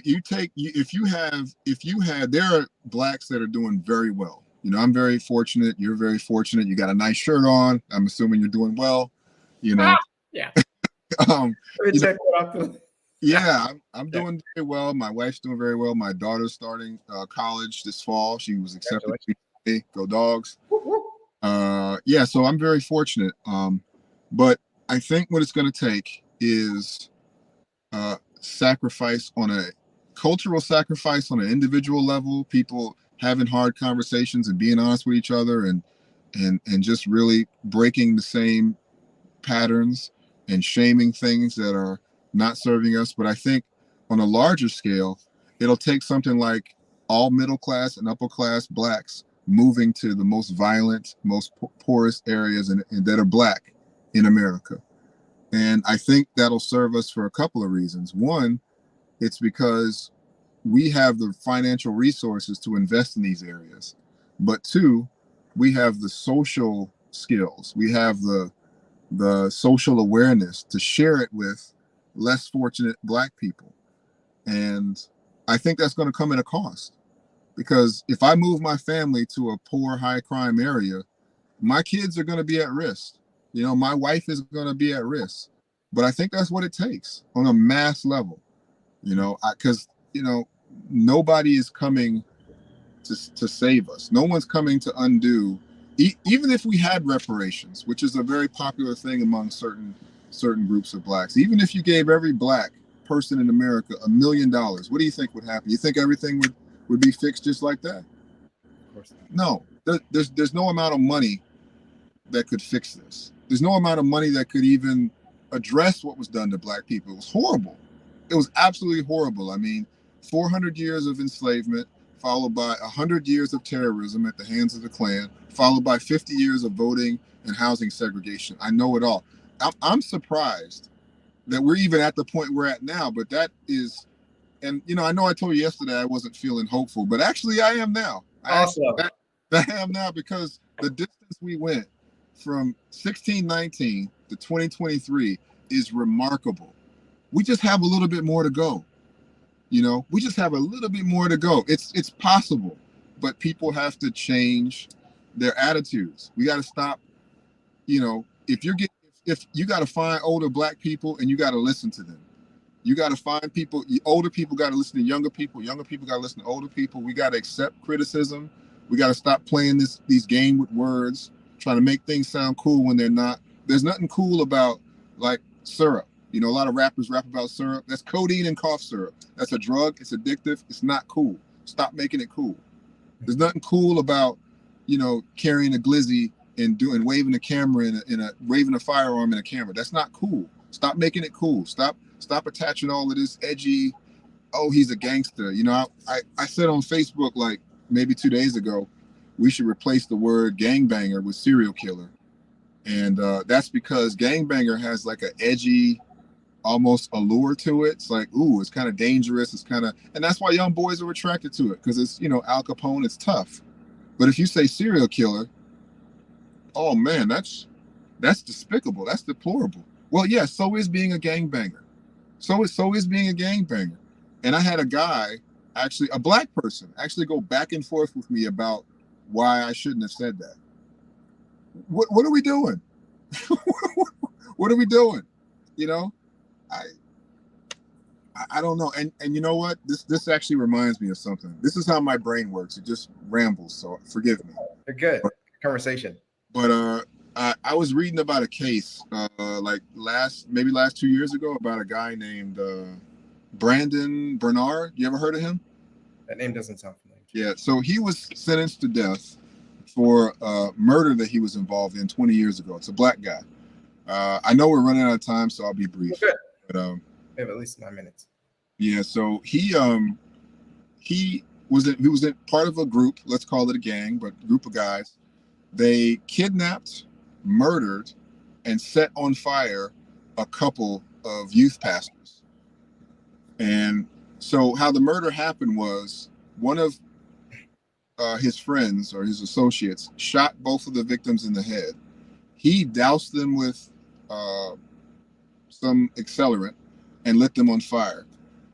are blacks that are doing very well. I'm very fortunate. You're very fortunate. You got a nice shirt on. I'm assuming you're doing well. Yeah. Yeah, I'm doing very well. My wife's doing very well. My daughter's starting college this fall. She was accepted. Go Dogs. Yeah, so I'm very fortunate. But I think what it's going to take is cultural sacrifice on an individual level, people having hard conversations and being honest with each other and just really breaking the same patterns and shaming things that are not serving us. But I think on a larger scale, it'll take something like all middle class and upper class blacks moving to the most violent, most poorest areas and that are black in America. And I think that'll serve us for a couple of reasons. One, it's because we have the financial resources to invest in these areas. But two, we have the social skills. We have the social awareness to share it with less fortunate black people. And I think that's going to come at a cost. Because if I move my family to a poor, high crime area, my kids are going to be at risk. My wife is going to be at risk. But I think that's what it takes on a mass level, because, nobody is coming to save us. No one's coming to undo, even if we had reparations, which is a very popular thing among certain groups of blacks. Even if you gave every black person in America $1 million, what do you think would happen? You think everything would be fixed just like that? Of course not. No, there's no amount of money that could fix this. There's no amount of money that could even address what was done to black people. It was horrible. It was absolutely horrible. I mean, 400 years of enslavement, followed by 100 years of terrorism at the hands of the Klan, followed by 50 years of voting and housing segregation. I know it all. I'm surprised that we're even at the point we're at now, but that is, and I know I told you yesterday I wasn't feeling hopeful, but actually I am now. Awesome. I am now, because the distance we went from 1619 to 2023 is remarkable. We just have a little bit more to go. We just have a little bit more to go. It's possible, but people have to change their attitudes. We got to stop. If you got to find older black people and you got to listen to them. You got to find people. Older people got to listen to younger people. Younger people got to listen to older people. We got to accept criticism. We got to stop playing these game with words, trying to make things sound cool when they're not. There's nothing cool about like syrup. A lot of rappers rap about syrup. That's codeine and cough syrup. That's a drug. It's addictive. It's not cool. Stop making it cool. There's nothing cool about, carrying a glizzy and waving a camera waving a firearm in a camera. That's not cool. Stop making it cool. Stop attaching all of this edgy, oh, he's a gangster. I said on Facebook like maybe 2 days ago, we should replace the word gangbanger with serial killer. And that's because gangbanger has like an edgy, almost allure to it. It's like, ooh, it's kind of dangerous. And that's why young boys are attracted to it, because it's, Al Capone, it's tough. But if you say serial killer, oh man, that's despicable. That's deplorable. Well, yeah, so is being a gangbanger. So is being a gangbanger. And I had a guy, actually a black person, actually go back and forth with me about why I shouldn't have said that. What are we doing? What are we doing? I don't know. And you know what? This actually reminds me of something. This is how my brain works. It just rambles. So forgive me. You're good. Conversation. But I was reading about a case like last 2 years ago about a guy named Brandon Bernard. You ever heard of him? That name doesn't sound familiar. Yeah, so he was sentenced to death for murder that he was involved in 20 years ago. It's a black guy. I know we're running out of time, so I'll be brief. Good. But, we have at least 9 minutes. Yeah, so he was in part of a group, let's call it a gang, but a group of guys. They kidnapped, murdered, and set on fire a couple of youth pastors. And so how the murder happened was one of his friends or his associates shot both of the victims in the head. He doused them with some accelerant and lit them on fire.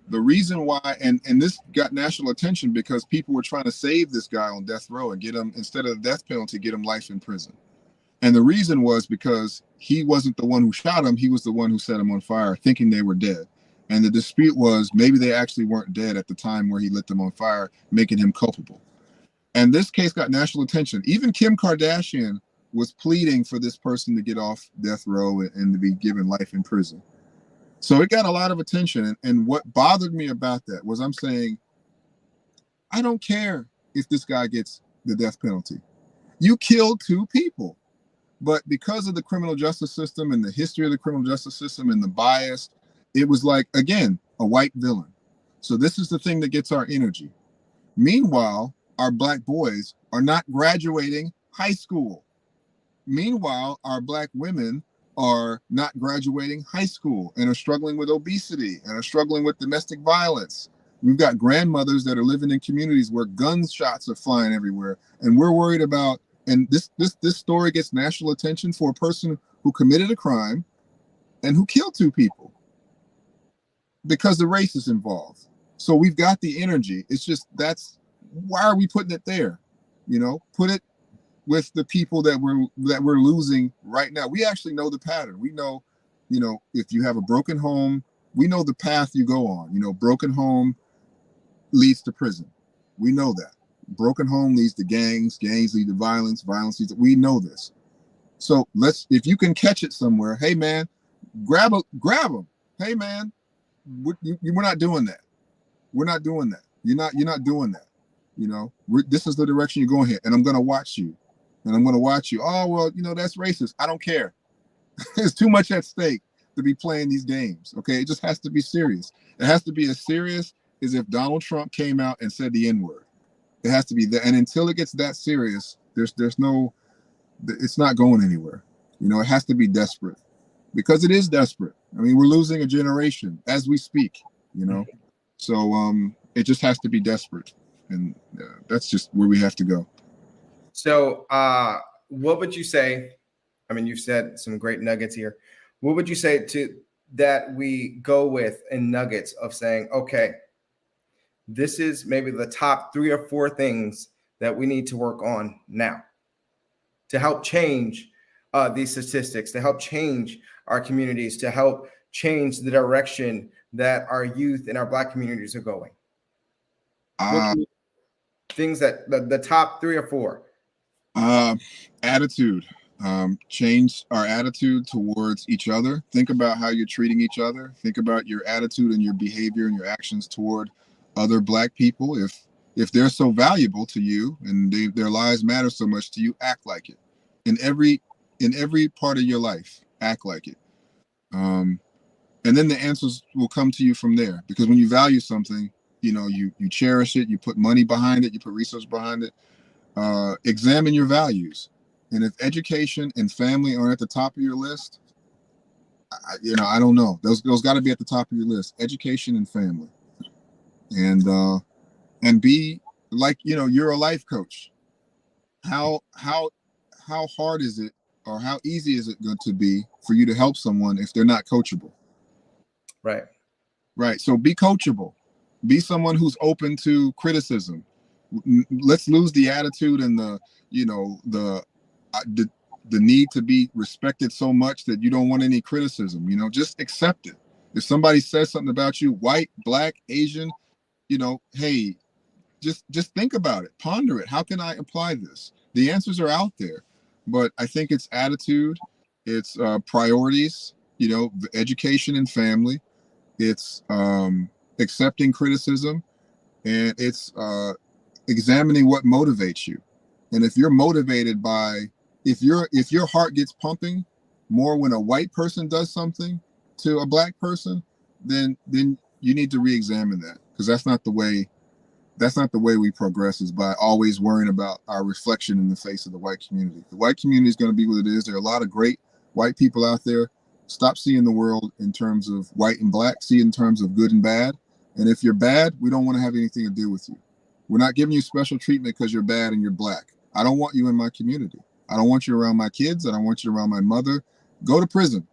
The reason why, and this got national attention because people were trying to save this guy on death row and get him, instead of the death penalty, get him life in prison. And the reason was because he wasn't the one who shot him, he was the one who set him on fire, thinking they were dead. And the dispute was maybe they actually weren't dead at the time where he lit them on fire, making him culpable. And this case got national attention. Even Kim Kardashian was pleading for this person to get off death row and to be given life in prison. So it got a lot of attention. And what bothered me about that was I'm saying, I don't care if this guy gets the death penalty. You killed two people. But because of the criminal justice system and the history of the criminal justice system and the bias, it was like, again, a white villain. So this is the thing that gets our energy. Meanwhile, our black boys are not graduating high school. Meanwhile, our black women are not graduating high school and are struggling with obesity and are struggling with domestic violence. We've got grandmothers that are living in communities where gunshots are flying everywhere. And we're worried about, and this story gets national attention for a person who committed a crime and who killed two people because the race is involved. So we've got the energy. It's just, why are we putting it there? Put it with the people that we're losing right now. We actually know the pattern. We know, if you have a broken home, we know the path you go on. Broken home leads to prison. We know that. Broken home leads to gangs lead to violence leads to, we know this. So if you can catch it somewhere, hey man, grab them. Hey man, we're not doing that. We're not doing that. You're not doing that. This is the direction you're going here, and I'm going to watch you. And I'm going to watch you. Oh, well, that's racist. I don't care. There's too much at stake to be playing these games. Okay. It just has to be serious. It has to be as serious as if Donald Trump came out and said the N-word. It has to be that. And until it gets that serious, it's not going anywhere. It has to be desperate because it is desperate. I mean, we're losing a generation as we speak, so it just has to be desperate. And that's just where we have to go. So what would you say? I mean, you've said some great nuggets here. What would you say that we go with in nuggets of saying, okay, this is maybe the top 3 or 4 things that we need to work on now to help change these statistics, to help change our communities, to help change the direction that our youth and our Black communities are going? Things that the top 3 or 4. Attitude. Change our attitude towards each other. Think about how you're treating each other. Think about your attitude and your behavior and your actions toward other Black people. If they're so valuable to you and their lives matter so much to you, act like it. In every part of your life, act like it. And then the answers will come to you from there. Because when you value something, you cherish it, you put money behind it, you put research behind it. Examine your values. And if education and family aren't at the top of your list, I don't know. Those got to be at the top of your list. Education and family. And be like, you're a life coach. How hard is it, or how easy is it going to be for you to help someone if they're not coachable? Right. So be coachable. Be someone who's open to criticism. Let's lose the attitude and the need to be respected so much that you don't want any criticism. Just accept it. If somebody says something about you, white, Black, Asian, hey, just think about it, ponder it. How can I apply this? The answers are out there. but I think it's attitude, it's priorities, education and family, it's accepting criticism, and it's examining what motivates you. And if you're motivated by, if your heart gets pumping more when a white person does something to a black person, then you need to re-examine that, because that's not the way we progress, is by always worrying about our reflection in the face of the white community. The white community is going to be what it is. There are a lot of great white people out there. Stop seeing the world in terms of white and black. See it in terms of good and bad. And if you're bad, we don't want to have anything to do with you. We're not giving you special treatment because you're bad and you're black. I don't want you in my community. I don't want you around my kids. I don't want you around my mother. Go to prison,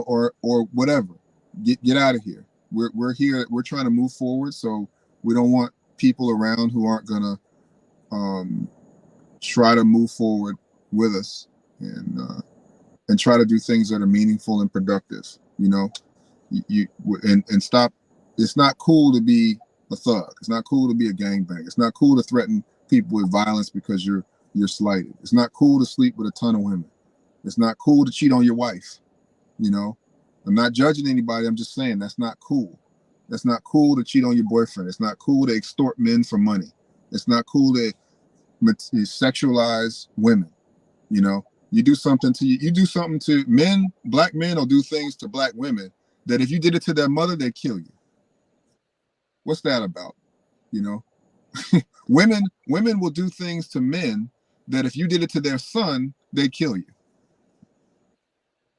or whatever. Get out of here. We're here. We're trying to move forward. So we don't want people around who aren't gonna try to move forward with us, and try to do things that are meaningful and productive. And stop. It's not cool to be a thug. It's not cool to be a gangbanger. It's not cool to threaten people with violence because you're slighted. It's not cool to sleep with a ton of women. It's not cool to cheat on your wife. I'm not judging anybody. I'm just saying that's not cool. That's not cool to cheat on your boyfriend. It's not cool to extort men for money. It's not cool to sexualize women. You do something to men. Black men will do things to black women that if you did it to their mother, they'd kill you. What's that about? Women will do things to men that if you did it to their son, they'd kill you.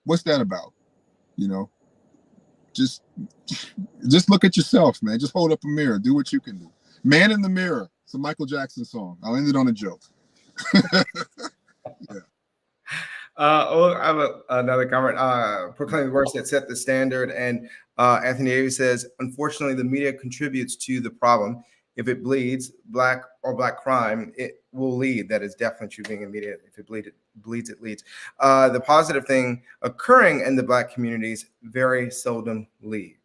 What's that about? Just look at yourself, man. Just hold up a mirror. Do what you can do. Man in the Mirror. It's a Michael Jackson song. I'll end it on a joke. Yeah. I have another comment. Proclaim the words that set the standard. And Anthony Davis says, unfortunately, the media contributes to the problem. If it bleeds black crime, it will lead. That is definitely true being in media. If it bleeds, it leads. The positive thing occurring in the black communities very seldom lead.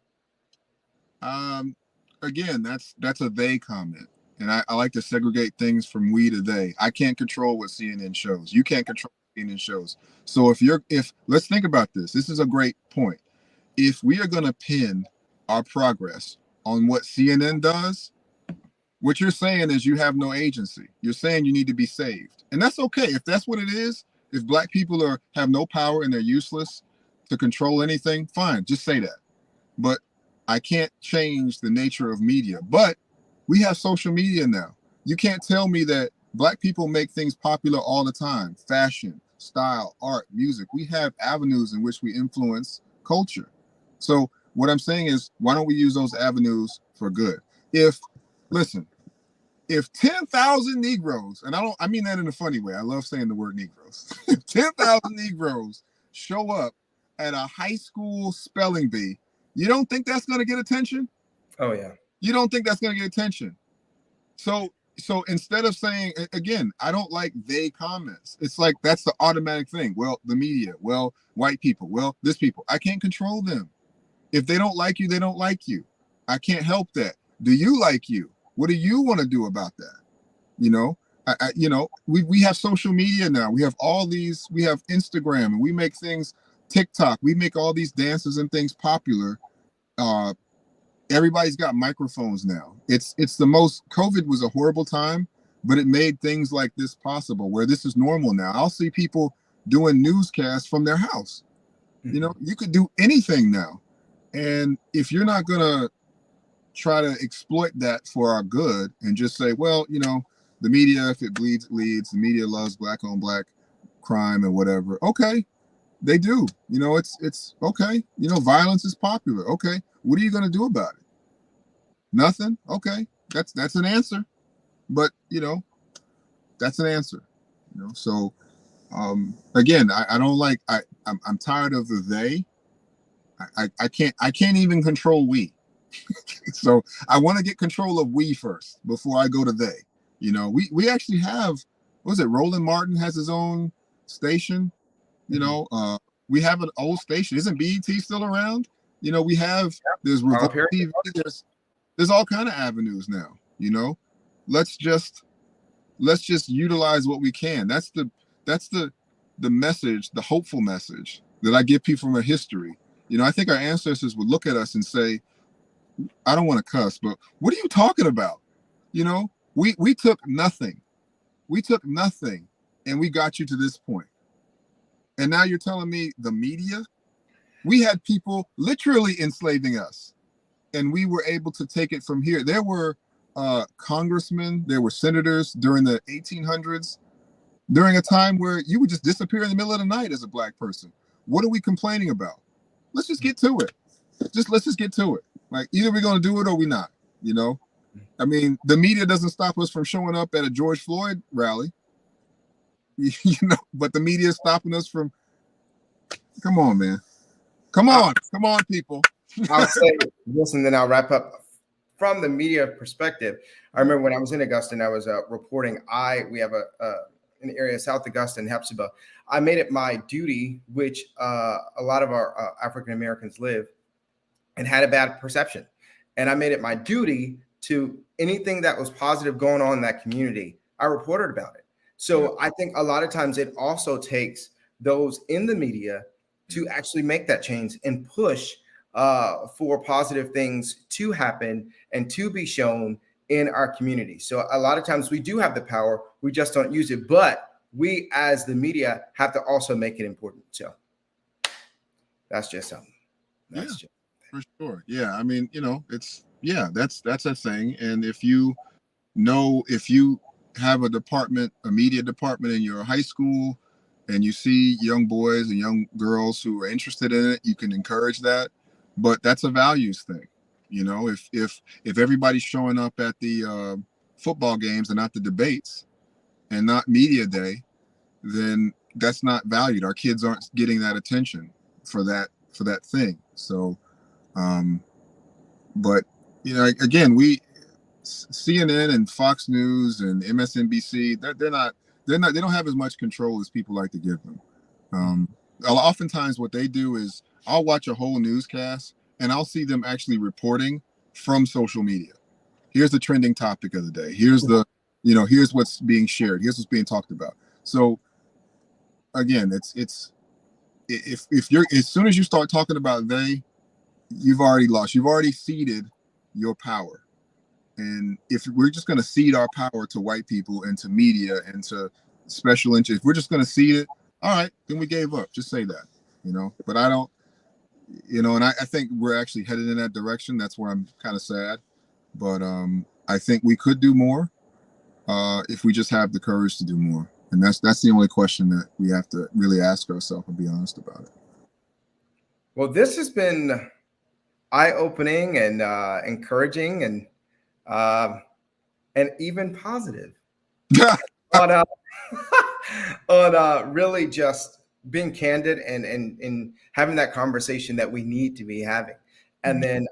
Again, that's a they comment. And I like to segregate things from we to they. I can't control what CNN shows. You can't control what CNN shows. So if let's think about this. This is a great point. If we are going to pin our progress on what CNN does, what you're saying is you have no agency. You're saying you need to be saved. And that's okay. If that's what it is, if black people have no power and they're useless to control anything, fine, just say that. But I can't change the nature of media. But we have social media now. You can't tell me that black people make things popular all the time. Fashion, style, art, music. We have avenues in which we influence culture. So what I'm saying is, why don't we use those avenues for good? If 10,000 Negroes, and I mean that in a funny way. I love saying the word Negroes. If 10,000 Negroes show up at a high school spelling bee, you don't think that's going to get attention? Oh, yeah. You don't think that's going to get attention. So instead of saying, again, I don't like they comments. It's like, that's the automatic thing. Well, the media, well, white people, well, this people. I can't control them. If they don't like you, they don't like you. I can't help that. Do you like you? What do you want to do about that? We have social media now. We have we have Instagram, and we make things, TikTok. We make all these dances and things popular. Everybody's got microphones now. COVID was a horrible time, but it made things like this possible, where this is normal now. I'll see people doing newscasts from their house. You could do anything now. And if you're not going to try to exploit that for our good and just say, well, the media, if it bleeds, it leads. The media loves black on black crime and whatever. Okay, they do. It's okay. Violence is popular. Okay, what are you going to do about it? Nothing. Okay, that's an answer. But that's an answer. So again, I don't like. I'm tired of the they. I can't even control we. So I want to get control of we first before I go to they. We actually have, what was it? Roland Martin has his own station. We have an old station. Isn't BET still around? We have, there's Revolt TV. There's all kind of avenues now. Let's just utilize what we can. That's the the message, the hopeful message that I give people from our history. You know, I think our ancestors would look at us and say, I don't want to cuss, but what are you talking about? You know, we took nothing. We took nothing and we got you to this point. And now you're telling me the media? We had people literally enslaving us and we were able to take it from here. There were congressmen, there were senators during the 1800s, during a time where you would just disappear in the middle of the night as a Black person. What are we complaining about? Let's just get to it. Let's just get to it. Like, either we're going to do it or we're not, you know? I mean, the media doesn't stop us from showing up at a George Floyd rally, you know, but the media is stopping us from, come on, man. Come on, people. I'll say this and then I'll wrap up. From the media perspective, I remember when I was in Augusta and I was reporting, we have an area South Augusta and Hepzibah. I made it my duty, which a lot of our African Americans live, and had a bad perception. And I made it my duty to anything that was positive going on in that community, I reported about it. So I think a lot of times it also takes those in the media to actually make that change and push for positive things to happen and to be shown in our community. So a lot of times we do have the power, we just don't use it. But we as the media have to also make it important. So that's just something. For sure. Yeah. I mean, you know, that's a thing. And if you have a media department in your high school and you see young boys and young girls who are interested in it, you can encourage that. But that's a values thing. You know, if everybody's showing up at the football games and not the debates and not media day, then that's not valued. Our kids aren't getting that attention for that thing. So, but you know, again, CNN and Fox News and MSNBC, they don't have as much control as people like to give them. Oftentimes what they do is I'll watch a whole newscast and I'll see them actually reporting from social media. Here's the trending topic of the day. Here's what's being shared. Here's what's being talked about. So again, if you're, as soon as you start talking about you've already lost. You've already ceded your power. And if we're just going to cede our power to white people and to media and to special interests, if we're just going to cede it, all right, then we gave up. Just say that, you know. But I don't, you know, and I think we're actually headed in that direction. That's where I'm kind of sad. But I think we could do more if we just have the courage to do more. And that's the only question that we have to really ask ourselves and be honest about it. Well, this has been eye-opening and encouraging and even positive on really just being candid and having that conversation that we need to be having, and then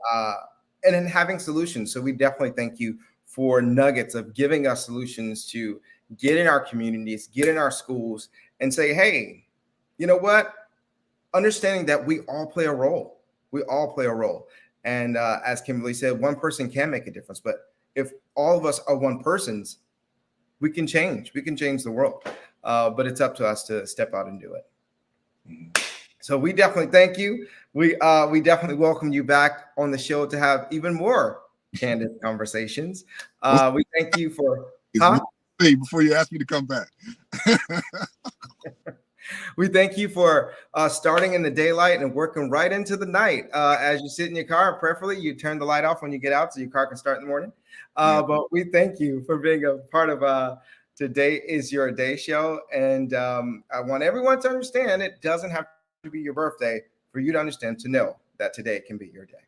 having solutions. So we definitely thank you for nuggets of giving us solutions to get in our communities, get in our schools, and say, hey, you know what? Understanding that we all play a role. We all play a role. And as Kimberly said, one person can make a difference. But if all of us are one persons, we can change. We can change the world. But it's up to us to step out and do it. So we definitely thank you. We definitely welcome you back on the show to have even more candid conversations. We thank you for... Before you ask me to come back. We thank you for starting in the daylight and working right into the night. As you sit in your car, preferably you turn the light off when you get out so your car can start in the morning. But we thank you for being a part of Today Is Your Day show. And I want everyone to understand it doesn't have to be your birthday for you to understand, to know that today can be your day.